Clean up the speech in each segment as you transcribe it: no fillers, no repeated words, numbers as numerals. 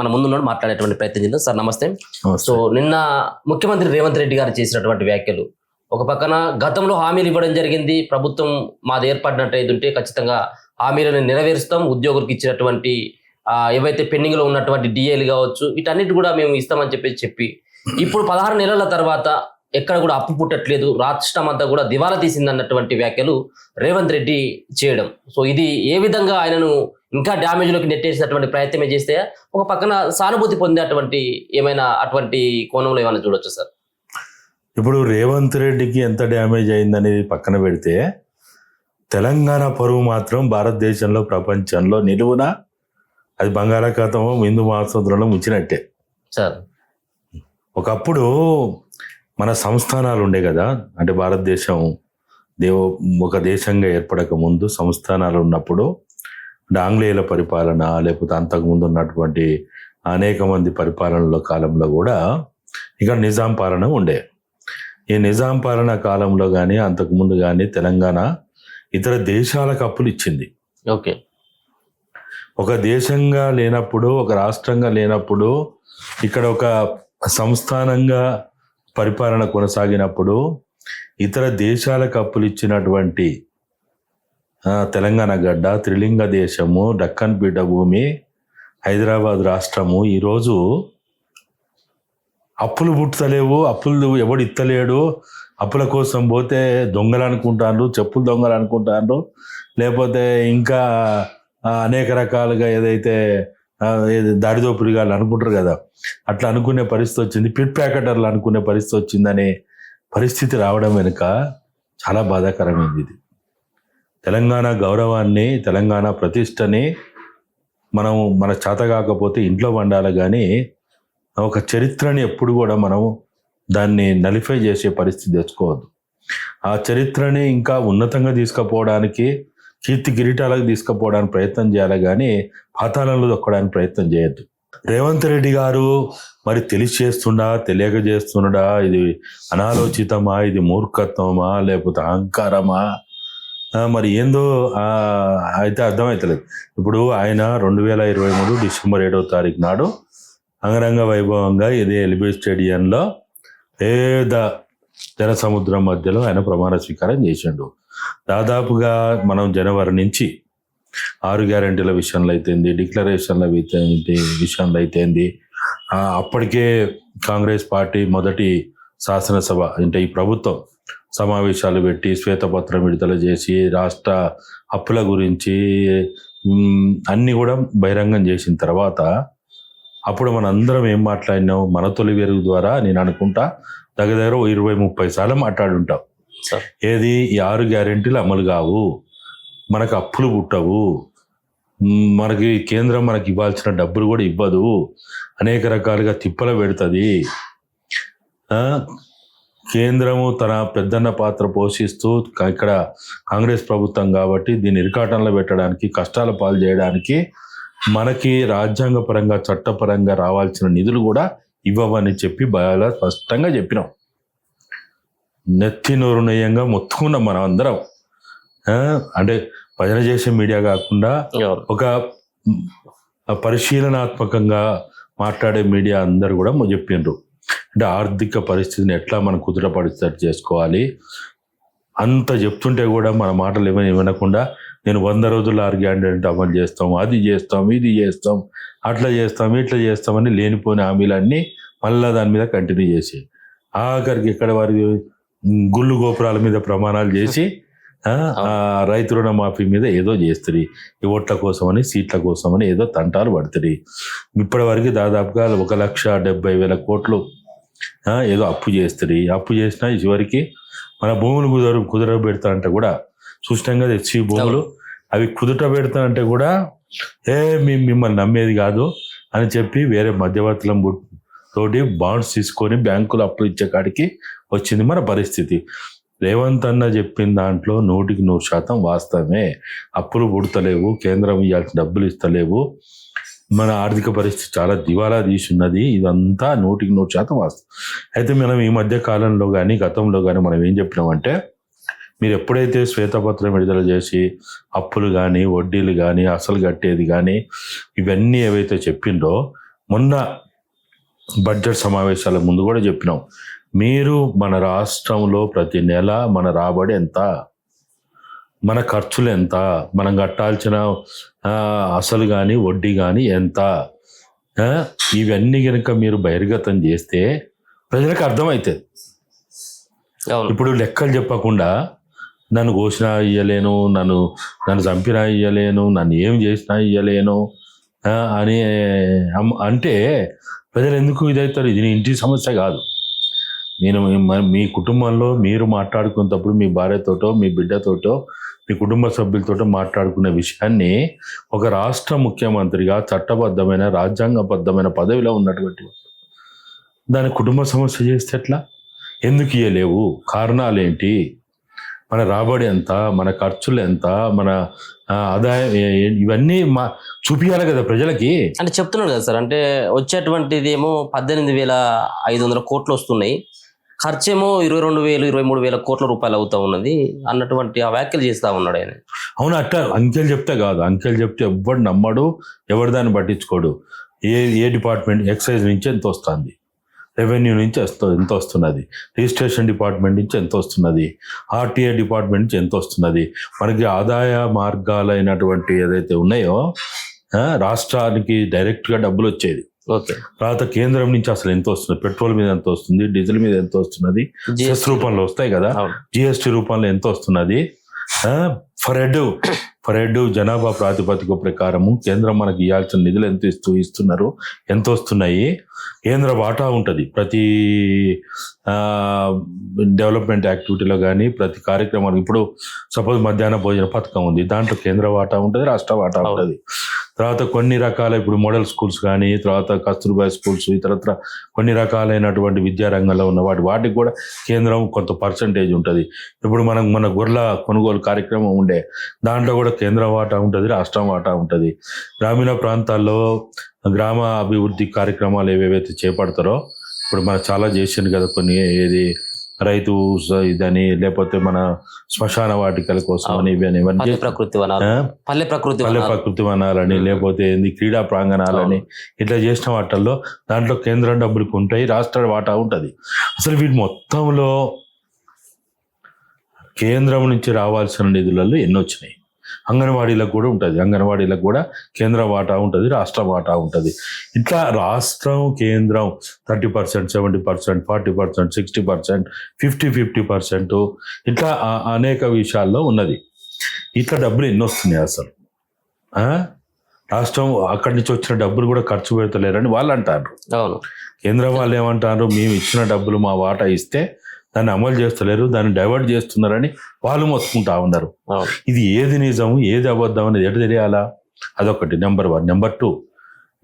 మన ముందున్నాడు మాట్లాడేటువంటి ప్రయత్నం చేద్దాం. సార్ నమస్తే. సో నిన్న ముఖ్యమంత్రి రేవంత్ రెడ్డి గారు చేసినటువంటి వ్యాఖ్యలు, ఒక పక్కన గతంలో హామీలు ఇవ్వడం జరిగింది, ప్రభుత్వం మాది ఏర్పడినట్టు ఉంటే ఖచ్చితంగా హామీలను నెరవేరుస్తాం, ఉద్యోగులకు ఇచ్చినటువంటి ఏవైతే పెండింగ్ లో ఉన్నటువంటి డిఏలు కావచ్చు వీటన్నిటి కూడా మేము ఇస్తామని చెప్పి ఇప్పుడు 16 నెలల తర్వాత ఎక్కడ కూడా అప్పు పుట్టట్లేదు, రాష్ట్రం అంతా కూడా దివాలా తీసిందన్నటువంటి వ్యాఖ్యలు రేవంత్ రెడ్డి చేయడం. సో ఇది ఏ విధంగా ఆయనను ఇంకా డ్యామేజ్ లోకి నెట్టేసినటువంటి ప్రయత్నమే చేస్తే, ఒక పక్కన సానుభూతి పొందేటువంటి ఏమైనా అటువంటి కోణంలో ఏమైనా చూడొచ్చు సార్? ఇప్పుడు రేవంత్ రెడ్డికి ఎంత డ్యామేజ్ అయిందనేది పక్కన పెడితే, తెలంగాణ పరువు మాత్రం భారతదేశంలో ప్రపంచంలో నిలువున అది బంగాళాఖాతం హిందూ మహాసముద్రంలో ముంచినట్టే సార్. ఒకప్పుడు మన సంస్థానాలు ఉండే కదా, అంటే భారతదేశం ఒక దేశంగా ఏర్పడక ముందు సంస్థానాలు ఉన్నప్పుడు, అంటే ఆంగ్లేయుల పరిపాలన లేకపోతే అంతకుముందు ఉన్నటువంటి అనేక మంది పరిపాలనల కాలంలో కూడా ఇక్కడ నిజాం పాలన ఉండే. ఈ నిజాం పాలన కాలంలో కానీ అంతకుముందు కానీ తెలంగాణ ఇతర దేశాలకు అప్పులు ఇచ్చింది. ఓకే, ఒక దేశంగా లేనప్పుడు, ఒక రాష్ట్రంగా లేనప్పుడు, ఇక్కడ ఒక సంస్థానంగా పరిపాలన కొనసాగినప్పుడు ఇతర దేశాలకు అప్పులు ఇచ్చినటువంటి తెలంగాణ గడ్డ, త్రిలింగ దేశము, దక్కన్ పీఠభూమి, హైదరాబాద్ రాష్ట్రము ఈరోజు అప్పులు పుట్టలేవు, అప్పులు ఎవడు ఇత్తలేడు, అప్పుల కోసం పోతే దొంగలు అనుకుంటారు, చెప్పులు దొంగలు అనుకుంటారు, లేకపోతే ఇంకా అనేక రకాలుగా ఏదైతే దారిదోపిడిగాళ్ళు అనుకుంటారు కదా, అట్లా అనుకునే పరిస్థితి వచ్చింది, పిట్ ప్యాకెటర్లు అనుకునే పరిస్థితి వచ్చిందనే పరిస్థితి రావడం వెనుక చాలా బాధాకరమైంది. ఇది తెలంగాణ గౌరవాన్ని, తెలంగాణ ప్రతిష్టని మనం మన చేత కాకపోతే ఇంట్లో వండాలి, కానీ ఒక చరిత్రని ఎప్పుడు కూడా మనం దాన్ని నలిఫై చేసే పరిస్థితి తెచ్చుకోవద్దు. ఆ చరిత్రని ఇంకా ఉన్నతంగా తీసుకుపోవడానికి, కీర్తి కిరీటాలకు తీసుకుపోవడానికి ప్రయత్నం చేయాలి, కానీ పాతాళంలో దొక్కడానికి ప్రయత్నం చేయొద్దు. రేవంత్ రెడ్డి గారు మరి తెలిసి చేస్తుండా, తెలియక చేస్తుండా, ఇది అనాలోచితమా, ఇది మూర్ఖత్వమా, లేకపోతే అహంకారమా, మరి ఏందో అయితే అర్థమవుతలేదు. ఇప్పుడు ఆయన 2023 డిసెంబర్ 7వ తారీఖు నాడు అంగరంగ వైభవంగా ఇదే ఎల్బీ స్టేడియంలో పేద జనసముద్రం మధ్యలో ఆయన ప్రమాణ స్వీకారం చేసిండు. దాదాపుగా మనం జనవరి నుంచి 6 గ్యారెంటీల విషయంలో అయితేంది, డిక్లరేషన్ల విషయంలో అయితేంది, అప్పటికే కాంగ్రెస్ పార్టీ మొదటి శాసనసభ అంటే ఈ ప్రభుత్వం సమావేశాలు పెట్టి శ్వేతపత్రం విడుదల చేసి రాష్ట్ర అప్పుల గురించి అన్నీ కూడా బహిరంగం చేసిన తర్వాత, అప్పుడు మన అందరం ఏం మాట్లాడినాం, మన తొలి వెలుగు ద్వారా నేను అనుకుంటా దగ్గర 20-30 సార్లు మాట్లాడుంటాం. ఏది, ఈ 6 గ్యారెంటీలు అమలు కావు, మనకు అప్పులు పుట్టవు, మనకి కేంద్రం మనకి ఇవ్వాల్సిన డబ్బులు కూడా ఇవ్వదు, అనేక రకాలుగా తిప్పలు పెడుతుంది, కేంద్రము తన పెద్దన్న పాత్ర పోషిస్తూ ఇక్కడ కాంగ్రెస్ ప్రభుత్వం కాబట్టి దీన్ని ఇరకాటంలో పెట్టడానికి, కష్టాల పాలు చేయడానికి మనకి రాజ్యాంగపరంగా చట్టపరంగా రావాల్సిన నిధులు కూడా ఇవ్వవని చెప్పి బాగా స్పష్టంగా చెప్పినాం. నెత్తి నోరు నయంగా మొత్తుకున్నాం మనం అందరం. అంటే భజన చేసే మీడియా కాకుండా ఒక పరిశీలనాత్మకంగా మాట్లాడే మీడియా అందరు కూడా చెప్పిండ్రు. అంటే ఆర్థిక పరిస్థితిని ఎట్లా మనం కుదుటపడిచేటట్టు చేసుకోవాలి అంత చెప్తుంటే కూడా మన మాటలు ఏమైనా వినకుండా, నేను 100 రోజుల్లో 6 గ్యారెంటీ అమలు చేస్తాం, అది చేస్తాం, ఇది చేస్తాం, అట్లా చేస్తాం, ఇట్లా చేస్తామని లేనిపోయిన హామీలన్నీ మళ్ళీ దాని మీద కంటిన్యూ చేసి ఆఖరికి ఇక్కడ వారి గుళ్ళు గోపురాల మీద ప్రమాణాలు చేసి రైతు రుణమాఫీ మీద ఏదో చేస్తుంది, ఈ ఓట్ల కోసమని, సీట్ల కోసమని ఏదో తంటాలు పడుతుంది. ఇప్పటి వరకు దాదాపుగా 1,70,000 కోట్లు ఏదో అప్పు చేస్తుంది. అప్పు చేసినా చివరికి మన భూములు కుదరబెడతా అంటే కూడా చూసినాం కదా, హెచ్సి భూములు అవి కుదుట పెడతా అంటే కూడా మిమ్మల్ని నమ్మేది కాదు అని చెప్పి వేరే మధ్యవర్తులం తోటి బాండ్స్ తీసుకొని బ్యాంకులు అప్పులు ఇచ్చే కాడికి వచ్చింది మన పరిస్థితి. రేవంత్ అన్న చెప్పిన దాంట్లో 100% వాస్తవమే. అప్పులు పుడతలేవు, కేంద్రం ఇవ్వాల్సిన డబ్బులు ఇస్తలేవు, మన ఆర్థిక పరిస్థితి చాలా దివాలా తీసున్నది, ఇదంతా 100% వాస్తవం. అయితే మనం ఈ మధ్య కాలంలో కానీ గతంలో కానీ మనం ఏం చెప్పినామంటే, మీరు ఎప్పుడైతే శ్వేతపత్రం విడుదల చేసి అప్పులు కానీ, వడ్డీలు కానీ, అసలు కట్టేది కానీ ఇవన్నీ ఏవైతే చెప్పిండ్రో మొన్న బడ్జెట్ సమావేశాల ముందు కూడా చెప్పినాం, మీరు మన రాష్ట్రంలో ప్రతి నెల మన రాబడి ఎంత, మన ఖర్చులు ఎంత, మనం కట్టాల్సిన అసలు కానీ వడ్డీ కానీ ఎంత, ఇవన్నీ కనుక మీరు బహిర్గతం చేస్తే ప్రజలకు అర్థమవుతుంది. ఇప్పుడు లెక్కలు చెప్పకుండా నన్ను కోసినా ఇయ్యలేను, నన్ను చంపినా ఇయ్యలేను, నన్ను ఏం చేసినా ఇయ్యలేను అని అంటే ప్రజలు ఎందుకు ఇదవుతారు? ఇది నీ ఇంటి సమస్య కాదు. నేను మీ కుటుంబంలో మీరు మాట్లాడుకునేటప్పుడు మీ భార్యతోటో మీ బిడ్డతోటో మీ కుటుంబ సభ్యులతో మాట్లాడుకునే విషయాన్ని ఒక రాష్ట్ర ముఖ్యమంత్రిగా చట్టబద్ధమైన రాజ్యాంగబద్ధమైన పదవిలో ఉన్నటువంటి దాని కుటుంబ సమస్య చేస్తే ఎట్లా? ఎందుకు ఇయ్యలేవు? కారణాలు ఏంటి? మన రాబడి ఎంత, మన ఖర్చులు ఎంత, మన ఆదాయం, ఇవన్నీ చూపించాలి కదా ప్రజలకి. అంటే చెప్తున్నాడు కదా సార్, అంటే వచ్చేటువంటిది ఏమో 18,500 కోట్లు వస్తున్నాయి, ఖర్చేమో 22,000 23,000 కోట్ల రూపాయలు అవుతా ఉన్నది అన్నటువంటి ఆ వ్యాఖ్యలు చేస్తా ఉన్నాడు ఆయన. అవును, అట్లా అంకెలు చెప్తే కాదు. అంకెలు చెప్తే ఎవడు నమ్మడు, ఎవరు దాన్ని పట్టించుకోడు. ఏ డిపార్ట్మెంట్, ఎక్సైజ్ నుంచి ఎంత వస్తుంది, రెవెన్యూ నుంచి ఎంత వస్తున్నది, రిజిస్ట్రేషన్ డిపార్ట్మెంట్ నుంచి ఎంత వస్తున్నది, ఆర్టీఏ డిపార్ట్మెంట్ నుంచి ఎంత వస్తున్నది, మనకి ఆదాయ మార్గాలైనటువంటి ఏదైతే ఉన్నాయో రాష్ట్రానికి డైరెక్ట్గా డబ్బులు వచ్చేది. ఓకే, తర్వాత కేంద్రం నుంచి అసలు ఎంత వస్తుంది, పెట్రోల్ మీద ఎంత వస్తుంది, డీజిల్ మీద ఎంత వస్తున్నది, సెస్ రూపంలో వస్తాయి కదా, జిఎస్టీ రూపంలో ఎంత వస్తున్నది, ఫర్ హెడ్ జనాభా ప్రాతిపదిక ప్రకారము కేంద్రం మనకి ఇవ్వాల్సిన నిధులు ఎంత ఇస్తున్నారు, ఎంత వస్తున్నాయి, కేంద్ర వాటా ఉంటుంది ప్రతి డెవలప్మెంట్ యాక్టివిటీలో కానీ ప్రతి కార్యక్రమాలు. ఇప్పుడు సపోజ్ మధ్యాహ్న భోజన పథకం ఉంది, దాంట్లో కేంద్ర వాటా ఉంటుంది, రాష్ట్ర వాటా ఉంటుంది. తర్వాత కొన్ని రకాల ఇప్పుడు మోడల్ స్కూల్స్ కానీ, తర్వాత కస్తూర్బా స్కూల్స్, ఇతరత్ర కొన్ని రకాలైనటువంటి విద్యారంగంలో ఉన్న వాటికి కూడా కేంద్రం కొంత పర్సంటేజ్ ఉంటుంది. ఇప్పుడు మన గొర్రెల కొనుగోలు కార్యక్రమం ఉండే దాంట్లో కూడా కేంద్ర వాటా ఉంటుంది, రాష్ట్రం వాటా ఉంటుంది. గ్రామీణ ప్రాంతాల్లో గ్రామ అభివృద్ధి కార్యక్రమాలు ఏవేవైతే చేపడతారో ఇప్పుడు మనం చాలా చేసింది కదా, కొన్ని ఏది రైతు ఇదని, లేకపోతే మన శ్మశాన వాటికల కోసం అని, పల్లె ప్రకృతి వనాలని, లేకపోతే క్రీడా ప్రాంగణాలని, ఇట్లా చేసిన వాటిల్లో దాంట్లో కేంద్రం డబ్బులకు ఉంటాయి, రాష్ట్ర వాటా ఉంటుంది. అసలు వీటి మొత్తంలో కేంద్రం నుంచి రావాల్సిన నిధులలో ఎన్ని వచ్చినాయి? అంగన్వాడీలకు కూడా ఉంటుంది, అంగన్వాడీలకు కూడా కేంద్ర వాటా ఉంటుంది, రాష్ట్ర వాటా ఉంటుంది. ఇట్లా రాష్ట్రం కేంద్రం 30%, 70%, 40%, 60%, 50% ఇట్లా అనేక విషయాల్లో ఉన్నది. ఇట్లా డబ్బులు ఎన్ని వస్తున్నాయి అసలు? రాష్ట్రం అక్కడి నుంచి వచ్చిన డబ్బులు కూడా ఖర్చు పెడతలేరని వాళ్ళు అంటారు. అవును, కేంద్రం వాళ్ళు ఏమంటారు, మేము ఇచ్చిన డబ్బులు మా వాటా ఇస్తే దాన్ని అమలు చేస్తలేరు, దాన్ని డైవర్ట్ చేస్తున్నారని వాళ్ళు మొత్తుకుంటా ఉన్నారు. ఇది ఏది నిజం ఏది అబద్ధం అనేది ఎటు తెలియాలా? అదొకటి నెంబర్ 1. నెంబర్ 2,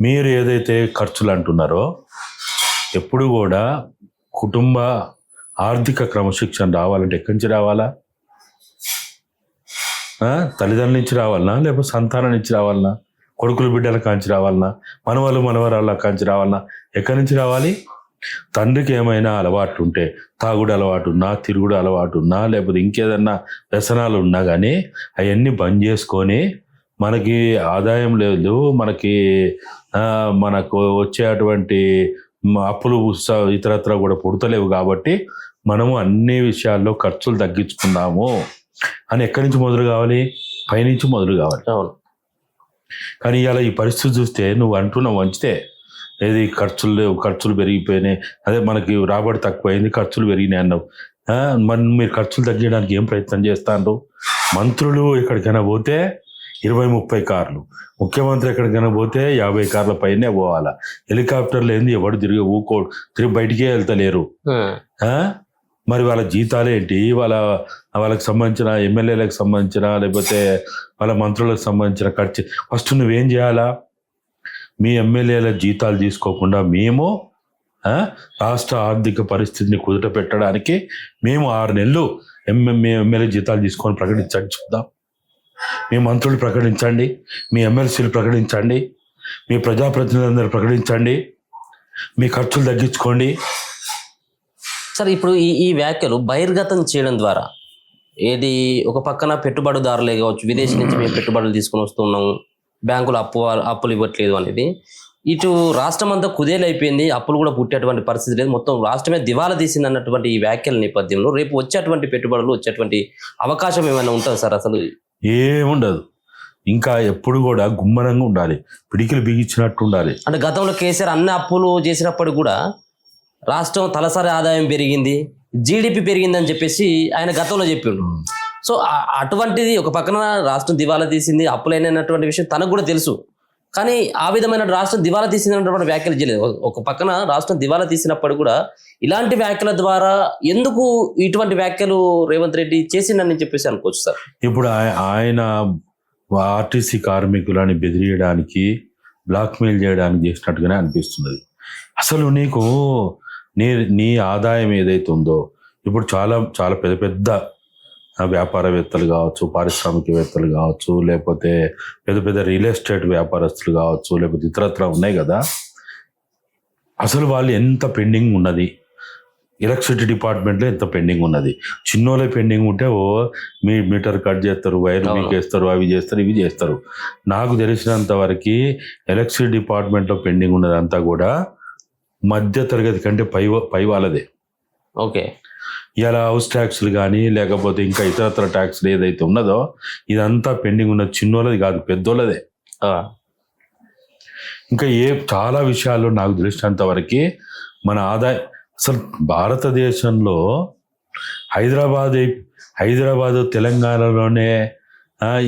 మీరు ఏదైతే ఖర్చులు అంటున్నారో ఎప్పుడు కూడా కుటుంబ ఆర్థిక క్రమశిక్షణ రావాలంటే ఎక్కడి నుంచి రావాలా? తల్లిదండ్రుల నుంచి రావాలనా, లేకపోతే సంతానం నుంచి రావాలనా, కొడుకులు బిడ్డల కాంచి రావాలనా, మనవరాళ్ళ కాంచి రావాలనా? ఎక్కడి నుంచి రావాలి? తండ్రికి ఏమైనా అలవాటు ఉంటే, తాగుడు అలవాటు ఉన్నా, తిరుగుడు అలవాటు ఉన్నా, లేకపోతే ఇంకేదన్నా వ్యసనాలు ఉన్నా కానీ అవన్నీ బంద్ చేసుకొని, మనకి ఆదాయం లేదు, మనకు వచ్చేటువంటి అప్పులు ఇతరత్ర కూడా పుడతలేవు కాబట్టి మనము అన్ని విషయాల్లో ఖర్చులు తగ్గించుకుందాము అని ఎక్కడి నుంచి మొదలు కావాలి? పైనుంచి మొదలు కావాలి. కానీ ఇలా ఈ పరిస్థితి చూస్తే నువ్వు అంటున్నావు వంచితే ఏది ఖర్చులు పెరిగిపోయినాయి, అదే మనకి రాబడి తక్కువైంది, ఖర్చులు పెరిగినాయి అన్నావు. మీరు ఖర్చులు తగ్గించడానికి ఏం ప్రయత్నం చేస్తాను? మంత్రులు ఎక్కడికైనా పోతే 20-30 కార్లు, ముఖ్యమంత్రి ఎక్కడికైనా పోతే 50 కార్ల పైనే పోవాలా. హెలికాప్టర్లు ఏంది, ఎవడు తిరిగి బయటికే వెళ్తలేరు. మరి వాళ్ళ జీతాలు ఏంటి? వాళ్ళకి సంబంధించిన ఎమ్మెల్యేలకు సంబంధించిన, లేకపోతే వాళ్ళ మంత్రులకు సంబంధించిన ఖర్చు ఫస్ట్ నువ్వేం చేయాలా? మీ ఎమ్మెల్యేల జీతాలు తీసుకోకుండా మేము రాష్ట్ర ఆర్థిక పరిస్థితిని కుదుట పెట్టడానికి మేము 6 నెలలు ఎమ్మెల్యే జీతాలు తీసుకొని ప్రకటించండి, చూద్దాం. మీ మంత్రులు ప్రకటించండి, మీ ఎమ్మెల్సీలు ప్రకటించండి, మీ ప్రజాప్రతినిధులందరూ ప్రకటించండి, మీ ఖర్చులు తగ్గించుకోండి. సార్, ఇప్పుడు ఈ వ్యాఖ్యలు బహిర్గతం చేయడం ద్వారా ఏది ఒక పక్కన పెట్టుబడిదారులే కావచ్చు, విదేశీ నుంచి మేము పెట్టుబడులు తీసుకొని వస్తున్నాము, బ్యాంకులు అప్పులు ఇవ్వట్లేదు అనేది, ఇటు రాష్ట్రం అంతా కుదేలైపోయింది, అప్పులు కూడా పుట్టేటువంటి పరిస్థితి లేదు, మొత్తం రాష్ట్రమే దివాలా తీసింది అన్నటువంటి ఈ వ్యాఖ్యల నేపథ్యంలో రేపు వచ్చేటువంటి పెట్టుబడులు వచ్చేటువంటి అవకాశం ఏమైనా ఉంటుంది సార్? అసలు ఏముండదు, ఇంకా ఎప్పుడు కూడా గుమ్మరంగా ఉండాలి, పిడికిలు బిగించినట్టు ఉండాలి. అంటే గతంలో కేసీఆర్ అన్ని అప్పులు చేసినప్పుడు కూడా రాష్ట్రం తలసరి ఆదాయం పెరిగింది, జీడిపి పెరిగిందని చెప్పేసి ఆయన గతంలో చెప్పిండు. సో అటువంటిది ఒక పక్కన రాష్ట్రం దివాలా తీసింది, అప్పులైనటువంటి విషయం తనకు కూడా తెలుసు, కానీ ఆ విధమైన రాష్ట్రం దివాలా తీసిందన్నటువంటి వ్యాఖ్యలు చేయలేదు. ఒక పక్కన రాష్ట్రం దివాలా తీసినప్పుడు కూడా ఇలాంటి వ్యాఖ్యల ద్వారా ఎందుకు ఇటువంటి వ్యాఖ్యలు రేవంత్ రెడ్డి చేసిందని చెప్పేసి అనుకోవచ్చు సార్. ఇప్పుడు ఆయన ఆర్టీసీ కార్మికులని బెదిరియడానికి, బ్లాక్మెయిల్ చేయడానికి చేసినట్టుగానే అనిపిస్తున్నది. అసలు నీకు నీ ఆదాయం ఏదైతే ఉందో, ఇప్పుడు చాలా చాలా పెద్ద పెద్ద వ్యాపారవేత్తలు కావచ్చు, పారిశ్రామికవేత్తలు కావచ్చు, లేకపోతే పెద్ద పెద్ద రియల్ ఎస్టేట్ వ్యాపారస్తులు కావచ్చు, లేకపోతే ఇతరత్ర ఉన్నాయి కదా, అసలు వాళ్ళు ఎంత పెండింగ్ ఉన్నది, ఎలక్ట్రిసిటీ డిపార్ట్మెంట్లో ఎంత పెండింగ్ ఉన్నది. చిన్నోళ్ళే పెండింగ్ ఉంటే మీ మీటర్ కట్ చేస్తారు, వైర్ మీకేస్తారు, అవి చేస్తారు, ఇవి చేస్తారు. నాకు తెలిసినంత వరకు ఎలక్ట్రిసిటీ డిపార్ట్మెంట్లో పెండింగ్ ఉన్నదంతా కూడా మధ్య తరగతి కంటే పై వాళ్ళదే. ఓకే, ఇలా హౌస్ ట్యాక్స్లు కానీ లేకపోతే ఇంకా ఇతరత్ర ట్యాక్స్లు ఏదైతే ఉన్నదో ఇదంతా పెండింగ్ ఉన్నది చిన్నోళ్ళది కాదు, పెద్దోళ్ళదే. ఇంకా చాలా విషయాల్లో నాకు తెలిసినంత వరకు మన ఆదాయం అసలు భారతదేశంలో హైదరాబాదు తెలంగాణలోనే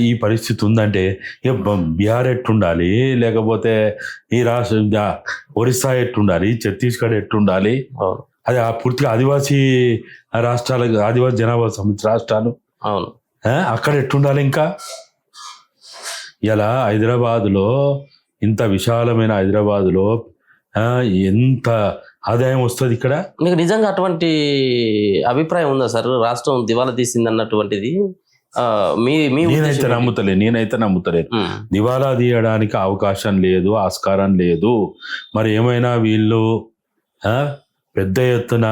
ఈ పరిస్థితి ఉందంటే ఇక బీహార్ ఎట్టుండాలి, లేకపోతే ఈ రాష్ట్ర ఒరిస్సా ఎట్టుండాలి, ఛత్తీస్గఢ్ ఎట్టుండాలి, అది పూర్తిగా ఆదివాసీ రాష్ట్రాలు, ఆదివాసీ జనాభా సమితి రాష్ట్రాలు, అవును, అక్కడ ఎట్టుండాలి. ఇంకా ఇలా హైదరాబాదులో, ఇంత విశాలమైన హైదరాబాదులో ఎంత ఆదాయం వస్తుంది ఇక్కడ? మీకు నిజంగా అటువంటి అభిప్రాయం ఉందా సార్? రాష్ట్రం దివాలా తీసింది అన్నటువంటిది నేనైతే నమ్ముతలేను. దివాలా తీయడానికి అవకాశం లేదు, ఆస్కారం లేదు. మరి ఏమైనా వీళ్ళు పెద్ద ఎత్తున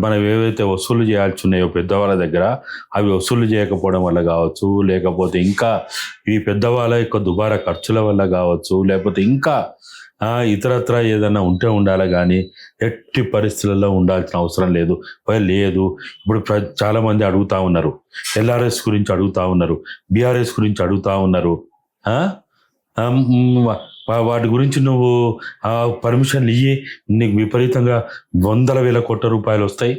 మనం ఏవైతే వసూలు చేయాల్సి ఉన్నాయో పెద్దవాళ్ళ దగ్గర, అవి వసూలు చేయకపోవడం వల్ల కావచ్చు, లేకపోతే ఇంకా ఈ పెద్దవాళ్ళ యొక్క దుబారా ఖర్చుల వల్ల కావచ్చు, లేకపోతే ఇంకా ఇతరత్ర ఏదైనా ఉంటే ఉండాలి, కానీ ఎట్టి పరిస్థితులలో ఉండాల్సిన అవసరం లేదు. ఇప్పుడు చాలామంది అడుగుతూ ఉన్నారు, ఎల్ఆర్ఎస్ గురించి అడుగుతూ ఉన్నారు, బీఆర్ఎస్ గురించి అడుగుతూ ఉన్నారు. వాటి గురించి నువ్వు పర్మిషన్లు ఇయ్యి, నీకు విపరీతంగా 100,000 కోట్ల రూపాయలు వస్తాయి.